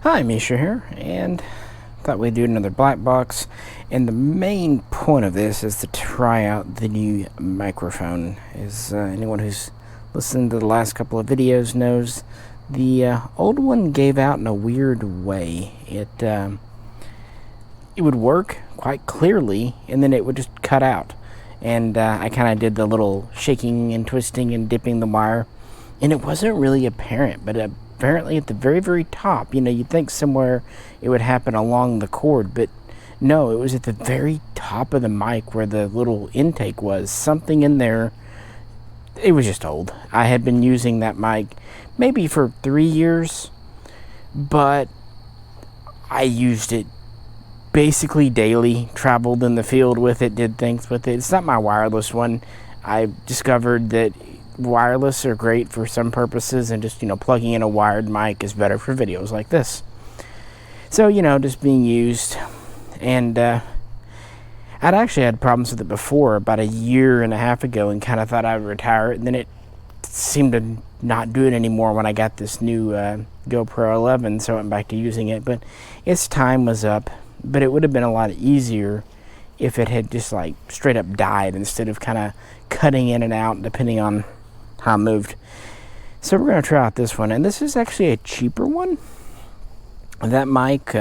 Hi, Misha here, and thought we'd do another Blackbox. And the main point of this is to try out the new microphone. As anyone who's listened to the last couple of videos knows, the old one gave out in a weird way. It would work quite clearly, and then it would just cut out. And I kind of did the little shaking and twisting and dipping the wire, and it wasn't really apparent, but apparently at the very, very top, you'd think somewhere it would happen along the cord, but no, it was at the very top of the mic where the little intake was. Something in there, it was just old. I had been using that mic maybe for 3 years, but I used it basically daily, traveled in the field with it, did things with it. It's not my wireless one. I discovered that wireless are great for some purposes, and just plugging in a wired mic is better for videos like this. So just being used, and I'd actually had problems with it before about 1.5 years ago, and kind of thought I'd retire it, and then it seemed to not do it anymore when I got this new GoPro 11, so I went back to using it. But its time was up. But it would have been a lot easier if it had just like straight up died instead of kind of cutting in and out depending on how it moved. So we're going to try out this one, and this is actually a cheaper one. That mic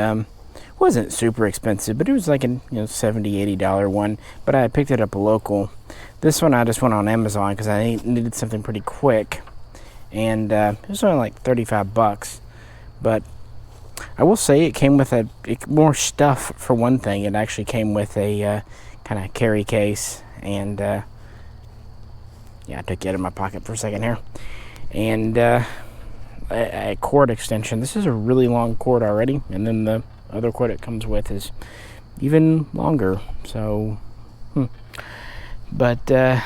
wasn't super expensive, but it was like a $70-$80 one, but I picked it up local. This one I just went on Amazon because I needed something pretty quick, and it was only like $35, but I will say it came with more stuff. For one thing, it actually came with a kind of carry case, and yeah, I took it out of my pocket for a second here, and a cord extension. This is a really long cord already, and then the other cord it comes with is even longer. So, but the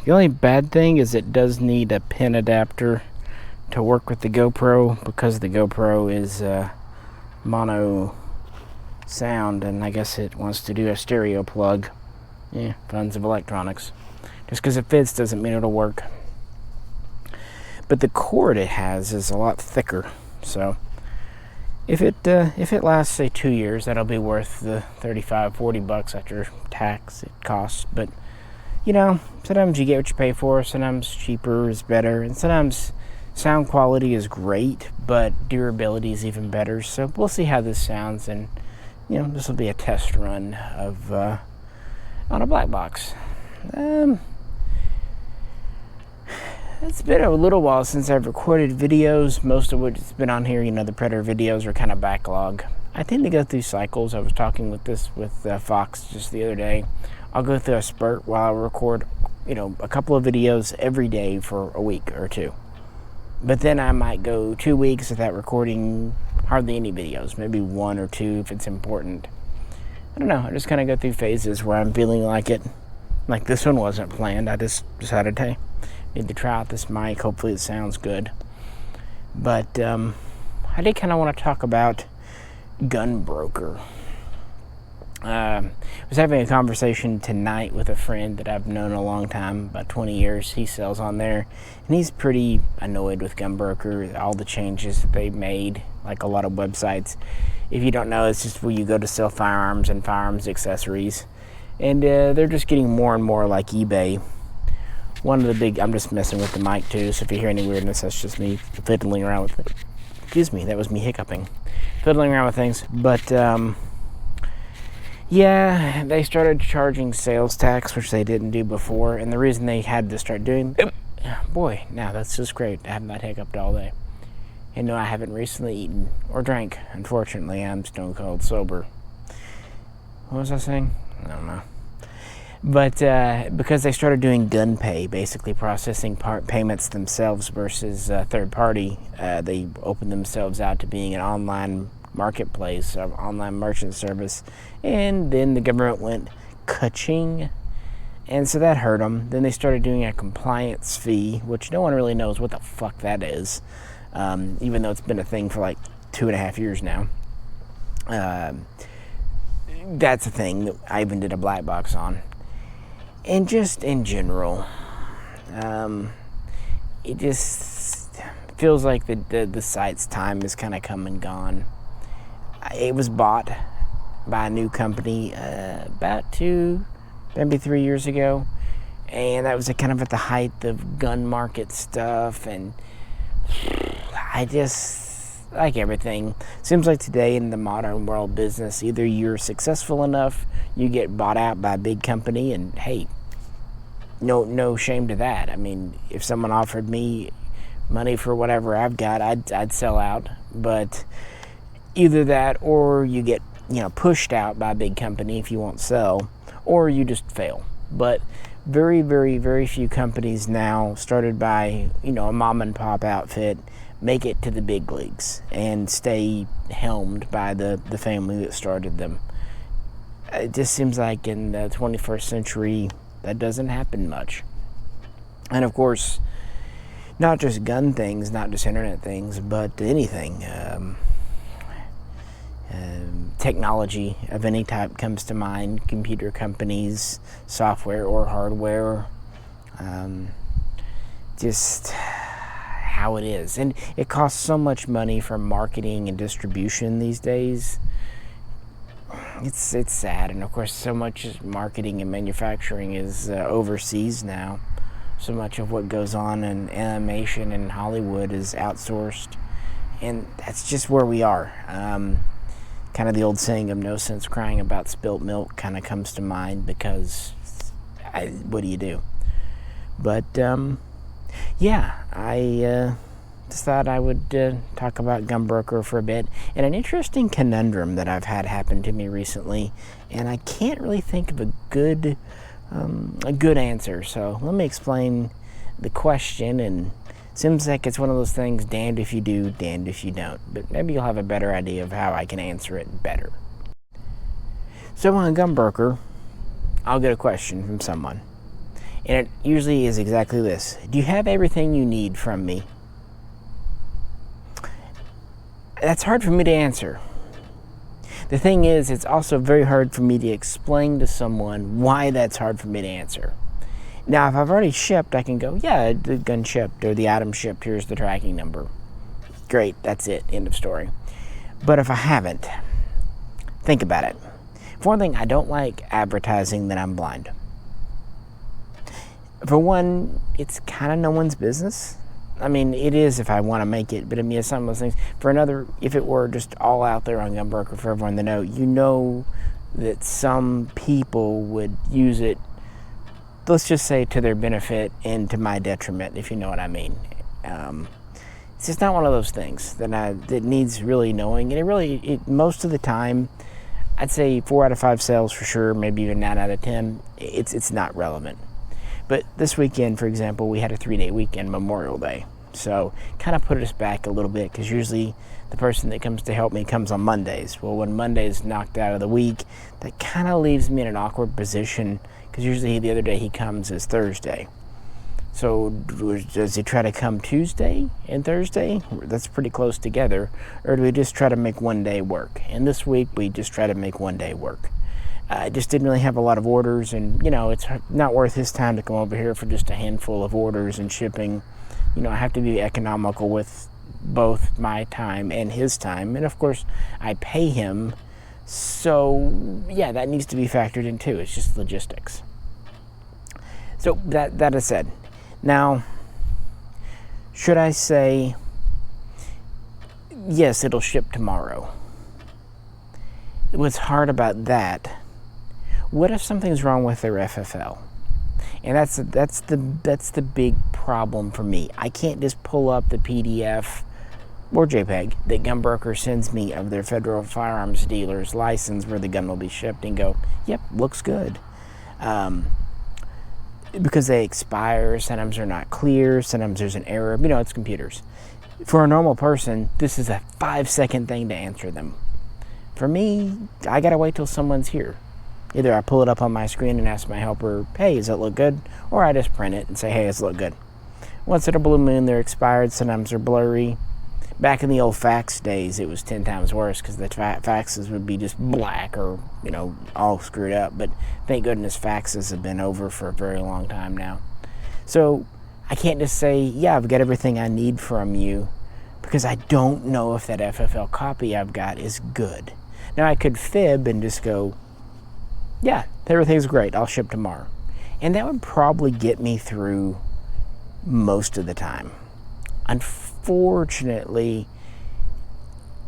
only bad thing is it does need a pin adapter to work with the GoPro, because the GoPro is mono sound, and I guess it wants to do a stereo plug. Yeah, tons of electronics. Just because it fits doesn't mean it'll work. But the cord it has is a lot thicker, so if it lasts, say, 2 years, that'll be worth the $35-$40 after tax it costs. But sometimes you get what you pay for. Sometimes cheaper is better, and sometimes sound quality is great, but durability is even better. So we'll see how this sounds, and this will be a test run of on a Blackbox. It's been a little while since I've recorded videos. Most of what's been on here, the Predator videos, are kind of backlog. I tend to go through cycles. I was talking with Fox just the other day. I'll go through a spurt while I record, a couple of videos every day for a week or two. But then I might go 2 weeks without recording hardly any videos, maybe 1 or 2 if it's important. I don't know, I just kind of go through phases where I'm feeling like it. Like this one wasn't planned. I just decided, hey, need to try out this mic. Hopefully it sounds good. But I did kind of want to talk about Gunbroker. I was having a conversation tonight with a friend that I've known a long time, about 20 years. He sells on there, and he's pretty annoyed with Gunbroker, all the changes that they made, like a lot of websites. If you don't know, it's just where you go to sell firearms and firearms accessories, and they're just getting more and more like eBay. I'm just messing with the mic too, so if you hear any weirdness, that's just me fiddling around with it. Excuse me, that was me hiccuping. Fiddling around with things, but yeah, they started charging sales tax, which they didn't do before, and the reason they had to start doing... Boy, now that's just great. I have not hiccuped all day. And no, I haven't recently eaten or drank. Unfortunately, I'm stone cold sober. What was I saying? I don't know. But because they started doing gun pay, basically processing payments themselves versus third party, they opened themselves out to being an online marketplace, online merchant service, and then the government went ka-ching, and so that hurt them. Then they started doing a compliance fee, which no one really knows what the fuck that is, even though it's been a thing for like 2.5 years now. That's a thing that I even did a Blackbox on. And just in general, it just feels like the site's time is kind of come and gone. It was bought by a new company about 2, maybe 3 years ago, and that was kind of at the height of gun market stuff, and I just, like everything, seems like today in the modern world business, either you're successful enough, you get bought out by a big company, and hey, no shame to that. I mean, if someone offered me money for whatever I've got, I'd sell out. But either that, or you get pushed out by a big company if you won't sell, or you just fail. But very, very, very few companies now, started by a mom and pop outfit, make it to the big leagues and stay helmed by the family that started them. It just seems like in the 21st century that doesn't happen much. And of course, not just gun things, not just internet things, but anything. Technology of any type comes to mind. Computer companies, software or hardware. Just how it is. And it costs so much money for marketing and distribution these days. It's sad. And of course, so much marketing and manufacturing is overseas now. So much of what goes on in animation and Hollywood is outsourced. And that's just where we are. Kind of the old saying of no sense crying about spilt milk kind of comes to mind, because what do you do? But I just thought I would talk about Gunbroker for a bit, and an interesting conundrum that I've had happen to me recently, and I can't really think of a good answer. So let me explain the question, and seems like it's one of those things, damned if you do, damned if you don't. But maybe you'll have a better idea of how I can answer it better. So on Gunbroker, I'll get a question from someone, and it usually is exactly this: do you have everything you need from me? That's hard for me to answer. The thing is, it's also very hard for me to explain to someone why that's hard for me to answer. Now, if I've already shipped, I can go, yeah, the gun shipped, or the item shipped, here's the tracking number. Great, that's it, end of story. But if I haven't, think about it. For one thing, I don't like advertising that I'm blind. For one, it's kind of no one's business. I mean, it is if I want to make it, but I mean, it's some of those things. For another, if it were just all out there on Gunbroker for everyone to know, that some people would use it, let's just say to their benefit and to my detriment, if you know what I mean. It's just not one of those things that needs really knowing. And it most of the time, I'd say 4 out of 5 sales for sure, maybe even 9 out of 10, it's not relevant. But this weekend, for example, we had a 3-day weekend, Memorial Day. So kind of put us back a little bit, because usually the person that comes to help me comes on Mondays. Well, when Monday's knocked out of the week, that kind of leaves me in an awkward position, because usually the other day he comes is Thursday. So does he try to come Tuesday and Thursday? That's pretty close together. Or do we just try to make one day work? And this week we just try to make one day work. I just didn't really have a lot of orders, and it's not worth his time to come over here for just a handful of orders and shipping. I have to be economical with both my time and his time, and of course I pay him, so yeah, that needs to be factored in too. It's just logistics. So that is said. Now, should I say yes, it'll ship tomorrow? What's hard about that, what if something's wrong with their FFL? And that's the big problem for me. I can't just pull up the PDF or JPEG that Gunbroker sends me of their federal firearms dealer's license where the gun will be shipped and go, yep, looks good. Because they expire, sometimes they're not clear, sometimes there's an error. It's computers. For a normal person, this is a 5-second thing to answer them. For me, I gotta wait till someone's here. Either I pull it up on my screen and ask my helper, hey, does it look good? Or I just print it and say, hey, does it look good? Once in a blue moon, they're expired. Sometimes they're blurry. Back in the old fax days, it was 10 times worse, because the faxes would be just black or, all screwed up. But thank goodness faxes have been over for a very long time now. So I can't just say, yeah, I've got everything I need from you, because I don't know if that FFL copy I've got is good. Now, I could fib and just go, yeah, everything's great, I'll ship tomorrow. And that would probably get me through most of the time. Unfortunately,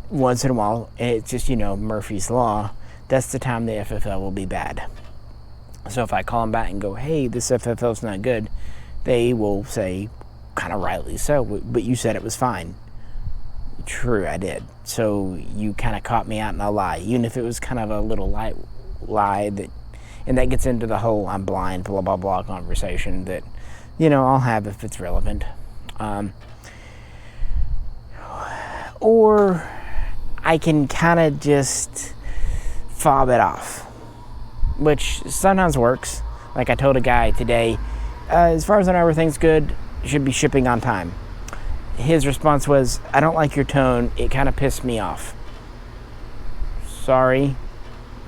once in a while, it's just, Murphy's Law, that's the time the FFL will be bad. So if I call them back and go, hey, this FFL's not good, they will say, kind of rightly so, but you said it was fine. True, I did. So you kind of caught me out in a lie, even if it was kind of a little light lie and that gets into the whole I'm blind, blah, blah, blah conversation that, I'll have if it's relevant. Or I can kind of just fob it off, which sometimes works. Like I told a guy today, as far as I know, everything's good, should be shipping on time. His response was, I don't like your tone, it kind of pissed me off. Sorry.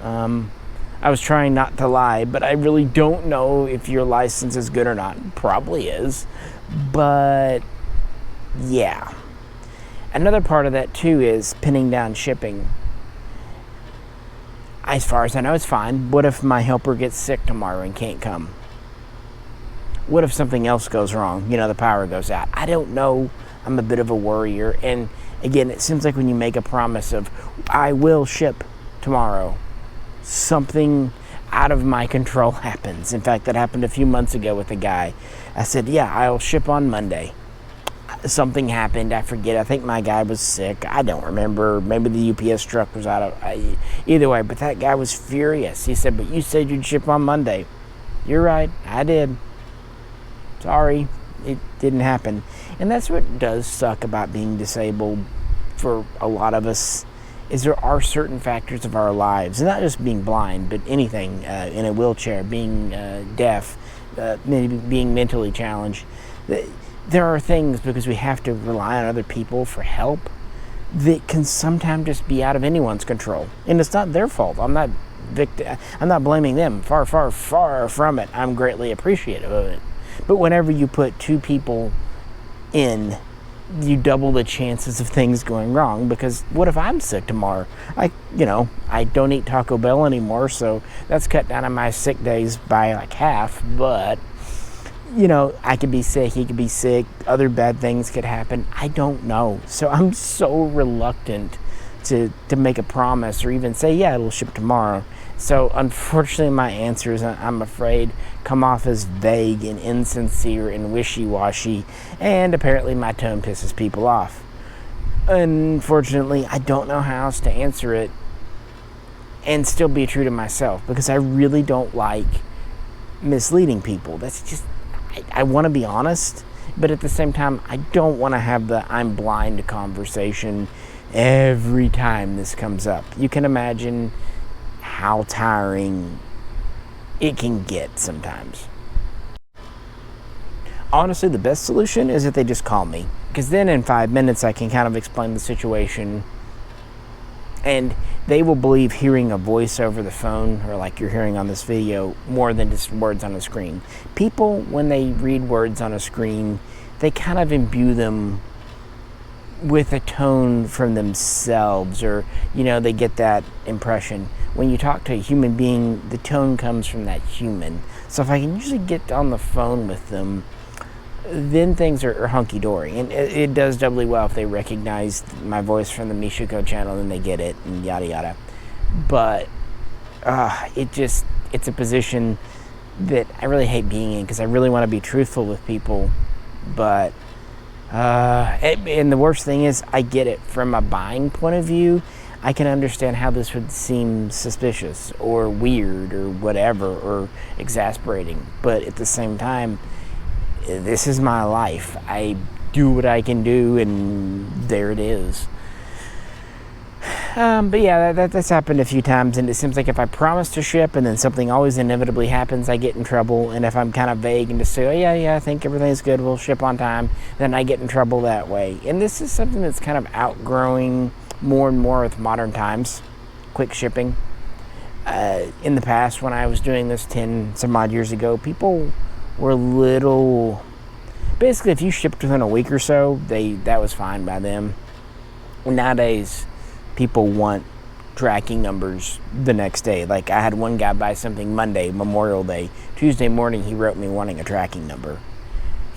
I was trying not to lie, but I really don't know if your license is good or not. Probably is. But yeah. Another part of that too is pinning down shipping. As far as I know, it's fine. What if my helper gets sick tomorrow and can't come? What if something else goes wrong? The power goes out. I don't know. I'm a bit of a worrier. And again, it seems like when you make a promise of, I will ship tomorrow, something out of my control happens. In fact, that happened a few months ago with a guy. I said, yeah, I'll ship on Monday. Something happened. I forget. I think my guy was sick. I don't remember. Maybe the UPS truck was out of... either way, but that guy was furious. He said, but you said you'd ship on Monday. You're right. I did. Sorry. It didn't happen. And that's what does suck about being disabled for a lot of us, is there are certain factors of our lives, and not just being blind, but anything, in a wheelchair, being deaf, maybe being mentally challenged. There are things, because we have to rely on other people for help, that can sometimes just be out of anyone's control. And it's not their fault. I'm not blaming them. Far, far, far from it. I'm greatly appreciative of it. But whenever you put two people in, you double the chances of things going wrong, because what if I'm sick tomorrow? I don't eat Taco Bell anymore, so that's cut down on my sick days by like half, but I could be sick, he could be sick, other bad things could happen. I don't know. So I'm so reluctant to make a promise or even say, yeah, it'll ship tomorrow. So unfortunately, my answers, I'm afraid, come off as vague and insincere and wishy-washy, and apparently my tone pisses people off. Unfortunately, I don't know how else to answer it and still be true to myself, because I really don't like misleading people. That's just, I want to be honest, but at the same time, I don't want to have the I'm blind conversation every time this comes up. You can imagine how tiring it can get sometimes. Honestly, the best solution is if they just call me, because then in 5 minutes I can kind of explain the situation, and they will believe hearing a voice over the phone, or like you're hearing on this video, more than just words on a screen. People, when they read words on a screen, they kind of imbue them with a tone from themselves, or they get that impression. When you talk to a human being, the tone comes from that human. So if I can usually get on the phone with them, then things are hunky-dory. And it does doubly well if they recognize my voice from the Mishaco channel, and they get it, and yada yada. But it's a position that I really hate being in, because I really want to be truthful with people. But and the worst thing is, I get it from a buying point of view. I can understand how this would seem suspicious or weird or whatever, or exasperating. But at the same time, this is my life. I do what I can do, and there it is. But yeah, that's happened a few times, and it seems like if I promise to ship and then something always inevitably happens, I get in trouble. And if I'm kind of vague and just say, oh yeah, I think everything's good, we'll ship on time, then I get in trouble that way. And this is something that's kind of outgrowing more and more with modern times, quick shipping. In the past, when I was doing this 10 some odd years ago, people were basically, if you shipped within a week or so, that was fine by them. Nowadays, people want tracking numbers the next day. Like, I had one guy buy something Monday, Memorial Day. Tuesday morning, he wrote me wanting a tracking number.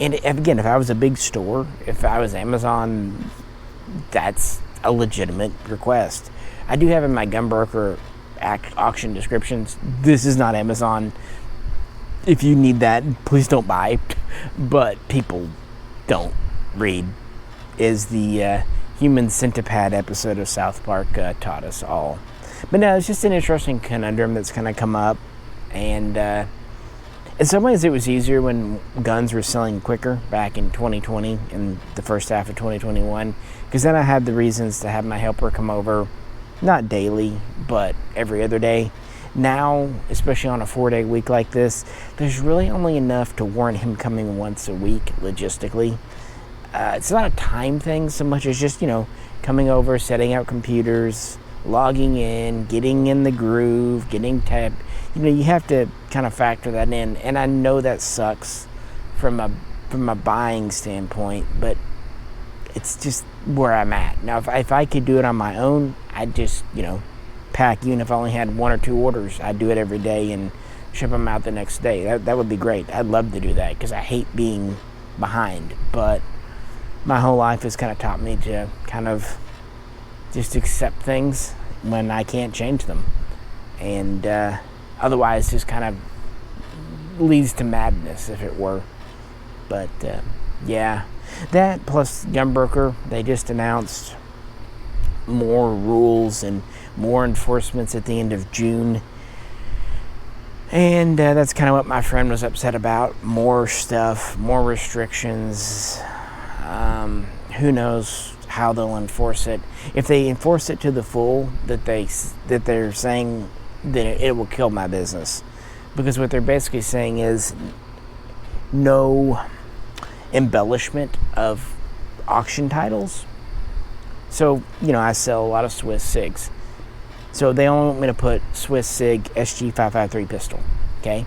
And again, if I was a big store, if I was Amazon, that's a legitimate request. I do have in my Gunbroker auction descriptions, this is not Amazon. If you need that, please don't buy. But people don't read, is the human centipede episode of South Park taught us all. But no, it's just an interesting conundrum that's kind of come up. And in some ways it was easier when guns were selling quicker back in 2020 and the first half of 2021, because then I had the reasons to have my helper come over, not daily, but every other day. Now, especially on a 4-day week like this, there's really only enough to warrant him coming once a week logistically. It's not a time thing so much as just, coming over, setting up computers, logging in, getting in the groove, getting tabbed. You have to kind of factor that in. And I know that sucks from a buying standpoint, but it's just where I'm at. Now, if I could do it on my own, I'd just, pack. Even if I only had 1 or 2 orders, I'd do it every day and ship them out the next day. That would be great. I'd love to do that because I hate being behind. But my whole life has kind of taught me to kind of just accept things when I can't change them. And otherwise just kind of leads to madness, if it were. But yeah, that plus Gunbroker, they just announced more rules and more enforcements at the end of June. And that's kind of what my friend was upset about. More stuff, more restrictions. Who knows how they'll enforce it. If they enforce it to the full, that they're saying, then it will kill my business. Because what they're basically saying is no embellishment of auction titles. So, I sell a lot of Swiss SIGs. So they only want me to put Swiss SIG SG553 pistol, okay?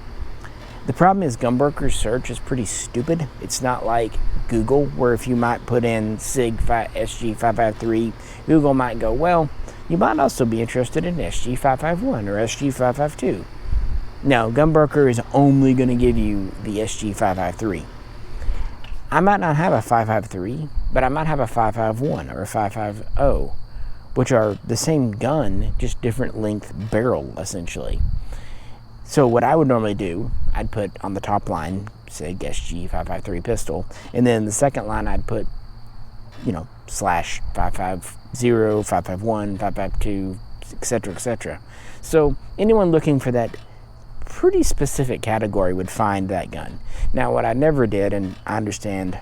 The problem is Gunbroker's search is pretty stupid. It's not like Google, where if you might put in SIG SG553, Google might go, well, you might also be interested in SG551 or SG552. No, Gunbroker is only going to give you the SG553. I might not have a 553, but I might have a 551 or a 550, which are the same gun, just different length barrel, essentially. So what I would normally do, I'd put on the top line, SIG SG553 pistol, and then the second line I'd put, slash 550, 551, 552, etc., etc. So anyone looking for that pretty specific category would find that gun. Now, what I never did, and I understand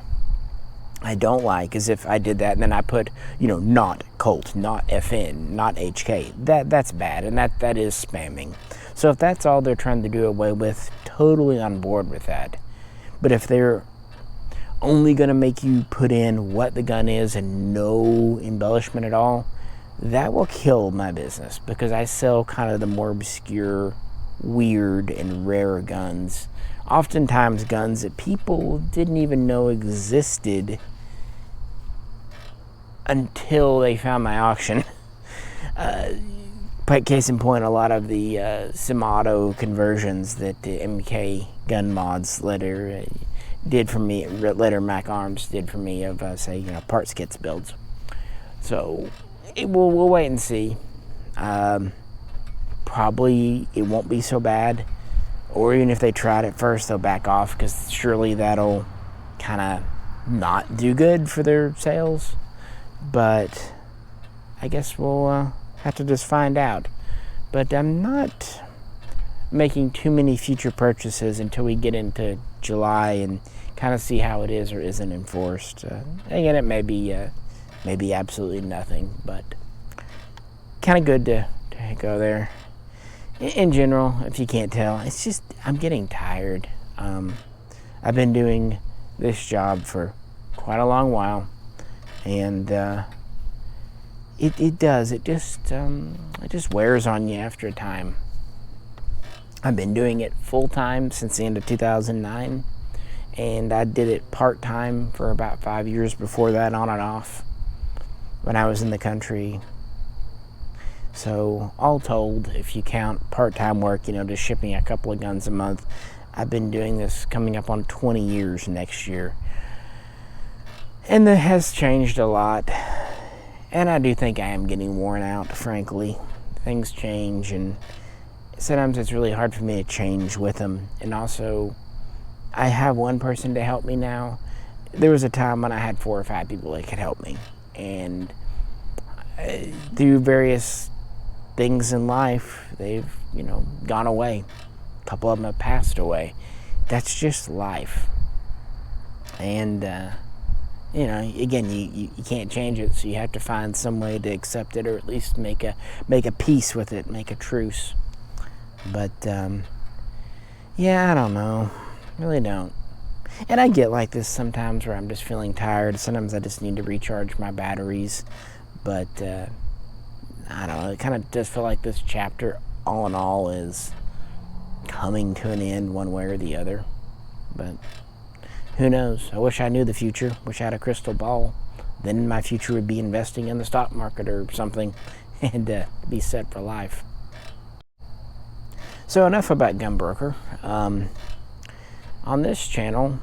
I don't like, is if I did that and then I put, not Colt, not FN, not HK. That's bad, and that is spamming. So if that's all they're trying to do away with, totally on board with that. But if they're only going to make you put in what the gun is and no embellishment at all, that will kill my business, because I sell kind of the more obscure, weird, and rare guns. Oftentimes guns that people didn't even know existed until they found my auction. Case in point, a lot of the semi-auto conversions that the MK gun mods later did for me, later Mac Arms did for me of, parts kits builds. So we'll wait and see. Probably it won't be so bad. Or even if they tried it first, they'll back off, because surely that'll kind of not do good for their sales. But I guess we'll have to just find out. But I'm not making too many future purchases until we get into July and kind of see how it is or isn't enforced. Again, it may be absolutely nothing, but kind of good to go there. In general, if you can't tell, it's just I'm getting tired. I've been doing this job for quite a long while, and it just wears on you after a time. I've been doing it full time since the end of 2009, and I did it part-time for about 5 years before that, on and off, when I was in the country. So all told, if you count part-time work, just shipping a couple of guns a month, I've been doing this coming up on 20 years next year. And it has changed a lot. And I do think I am getting worn out, frankly. Things change, and sometimes it's really hard for me to change with them. And also, I have one person to help me now. There was a time when I had 4 or 5 people that could help me. And through various things in life, they've, gone away. A couple of them have passed away. That's just life. And, again, you can't change it, so you have to find some way to accept it, or at least make a peace with it, make a truce. But, I don't know. Really don't. And I get like this sometimes where I'm just feeling tired. Sometimes I just need to recharge my batteries. But, I don't know, it kind of does feel like this chapter, all in all, is coming to an end one way or the other. But who knows? I wish I knew the future. Wish I had a crystal ball. Then my future would be investing in the stock market or something, and be set for life. So enough about Gunbroker. On this channel,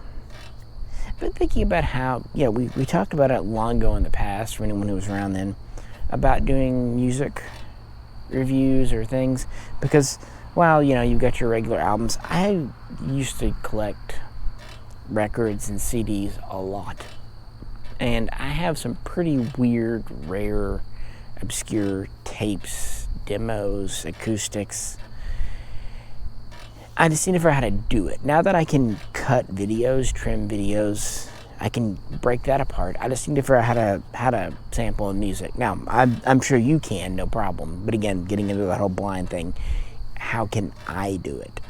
I've been thinking about how, we talked about it long ago in the past, for anyone who was around then, about doing music reviews or things, because while you've got your regular albums, I used to collect records and CDs a lot, and I have some pretty weird, rare, obscure tapes, demos, acoustics. I just need to figure out how to do it. Now that I can cut videos, trim videos, I can break that apart. I just need to figure out how to sample music. Now, I'm sure you can, no problem. But again, getting into that whole blind thing, how can I do it?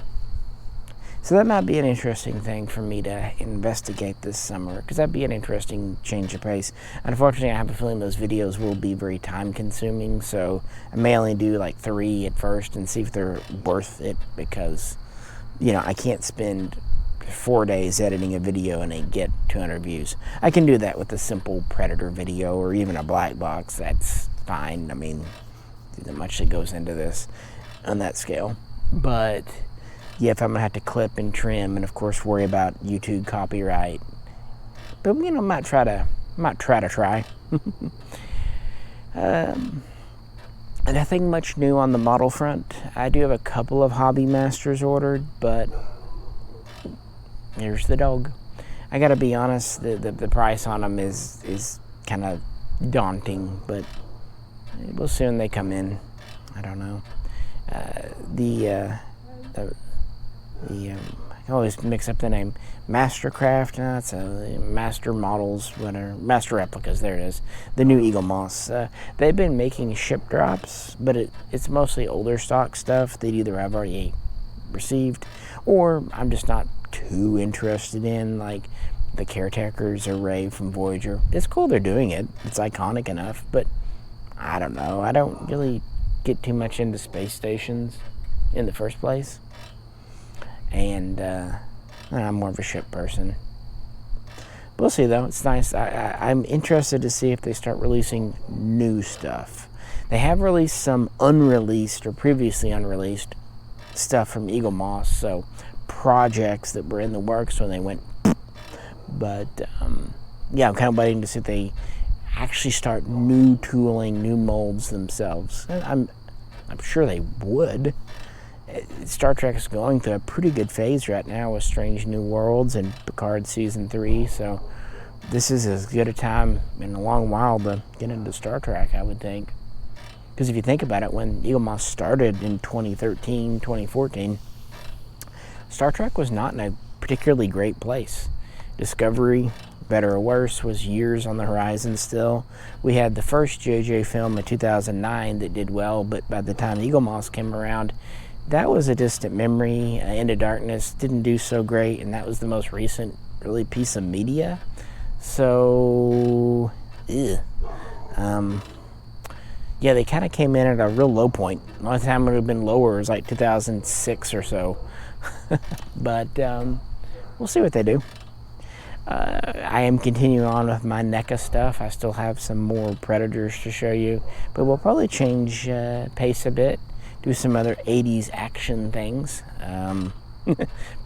So that might be an interesting thing for me to investigate this summer, because that'd be an interesting change of pace. Unfortunately, I have a feeling those videos will be very time-consuming, so I may only do like 3 at first and see if they're worth it, because, I can't spend 4 days editing a video and get 200 views. I can do that with a simple Predator video or even a Blackbox. That's fine. I mean, there's not much that goes into this on that scale. But if I'm gonna have to clip and trim, and of course worry about YouTube copyright, but might try to. And nothing much new on the model front. I do have a couple of Hobby Masters ordered, but here's the dog. I gotta be honest, the price on them is kind of daunting, but we'll see when they come in. I don't know. I always mix up the name. Mastercraft, no, it's a Master Models, whatever. Master Replicas, there it is. The new Eagle Moss. They've been making ship drops, but it's mostly older stock stuff that either I've already received, or I'm just not too interested in, like the Caretakers or Ray from Voyager. It's cool they're doing it. It's iconic enough, but I don't know. I don't really get too much into space stations in the first place. And I'm more of a ship person. We'll see, though. It's nice. I'm interested to see if they start releasing new stuff. They have released some unreleased or previously unreleased stuff from Eagle Moss, so projects that were in the works when they went. But I'm kind of waiting to see if they actually start new tooling, new molds themselves. I'm sure they would. Star Trek is going through a pretty good phase right now with Strange New Worlds and Picard Season 3, so this is as good a time in a long while to get into Star Trek, I would think. Because if you think about it, when Eagle Moss started in 2013, 2014, Star Trek was not in a particularly great place. Discovery, better or worse, was years on the horizon still. We had the first JJ film in 2009 that did well, but by the time Eagle Moss came around, that was a distant memory. Into Darkness didn't do so great, and that was the most recent really piece of media. So, they kind of came in at a real low point. The only time it would have been lower was like 2006 or so. But we'll see what they do. I am continuing on with my NECA stuff. I still have some more Predators to show you, but we'll probably change pace a bit, do some other 80s action things from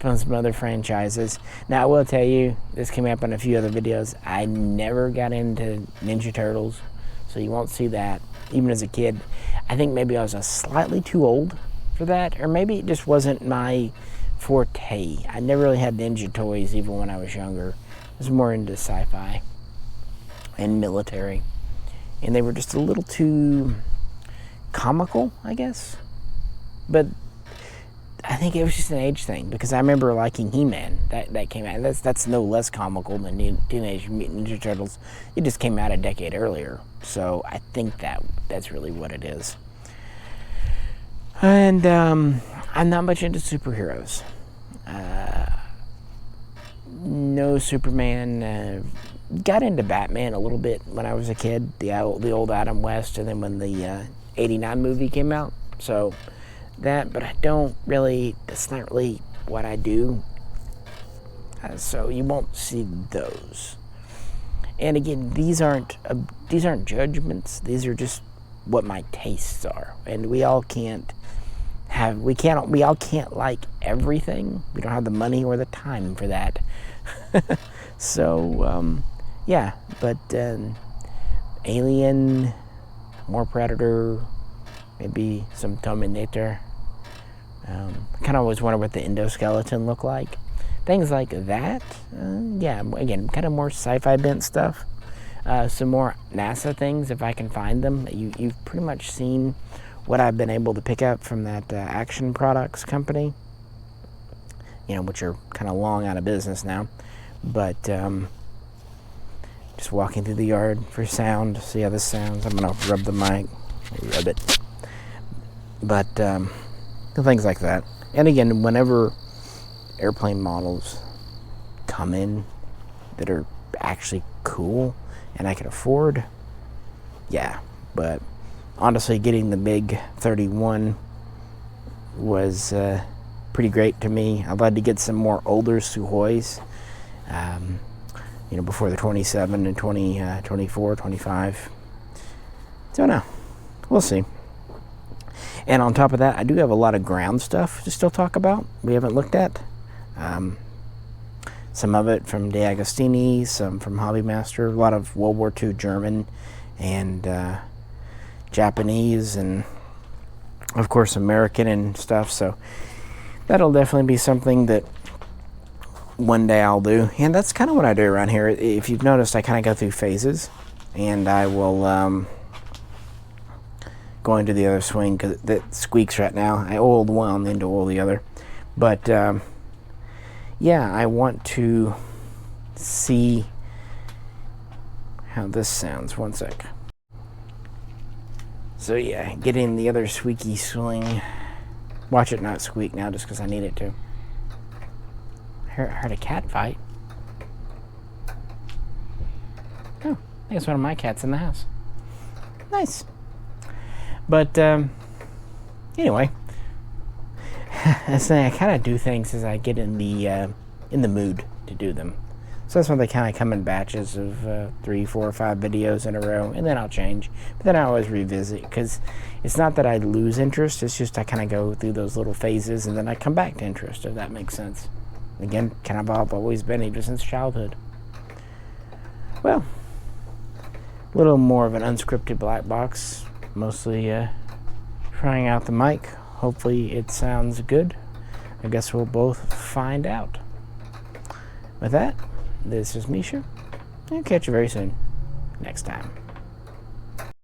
some other franchises. Now, I will tell you, this came up in a few other videos, I never got into Ninja Turtles, so you won't see that. Even as a kid, I think maybe I was slightly too old for that, or maybe it just wasn't my forte. I never really had ninja toys even when I was younger. I was more into sci-fi and military, and they were just a little too comical, I guess. But I think it was just an age thing, because I remember liking He-Man. That came out. That's no less comical than Teenage Mutant Ninja Turtles. It just came out a decade earlier, so I think that's really what it is. And I'm not much into superheroes. No Superman. Got into Batman a little bit when I was a kid, the old Adam West, and then when the '89 movie came out. So that, but I don't really. That's not really what I do. So you won't see those. And again, these aren't judgments. These are just what my tastes are, and we all can't like everything. We don't have the money or the time for that. So yeah, but Alien, more Predator, maybe some Terminator. I kind of always wonder what the endoskeleton looked like. Things like that. Yeah, again, kind of more sci-fi bent stuff. Some more NASA things if I can find them. You've pretty much seen what I've been able to pick up from that Action Products company, which are kind of long out of business now. But just walking through the yard for sound, see how this sounds. I'm gonna rub the mic, rub it. But things like that. And again, whenever airplane models come in that are actually cool and I can afford, yeah. But honestly, getting the MiG 31 was pretty great to me. I'd like to get some more older Suhois, before the 27 and 24, 25. Don't know. We'll see. And on top of that, I do have a lot of ground stuff to still talk about we haven't looked at. Some of it from De Agostini, some from Hobby Master, a lot of World War II German and Japanese, and of course American and stuff. So that'll definitely be something that one day I'll do. And that's kind of what I do around here. If you've noticed, I kind of go through phases, and I will go into the other swing because that squeaks right now. I oiled one and then to oil the other. But yeah, I want to see how this sounds. One sec. So yeah, get in the other squeaky swing. Watch it not squeak now just because I need it to. I heard a cat fight. Oh, I guess one of my cats in the house. Nice. But anyway, I kind of do things as I get in the mood to do them. So that's when they kind of come in batches of 3, 4, or 5 videos in a row, and then I'll change. But then I always revisit, because it's not that I lose interest, it's just I kind of go through those little phases, and then I come back to interest, if that makes sense. Again, kind of I've always been, even since childhood. Well, a little more of an unscripted black box, mostly trying out the mic. Hopefully it sounds good. I guess we'll both find out. With that, this is Misha. I'll catch you very soon. Next time.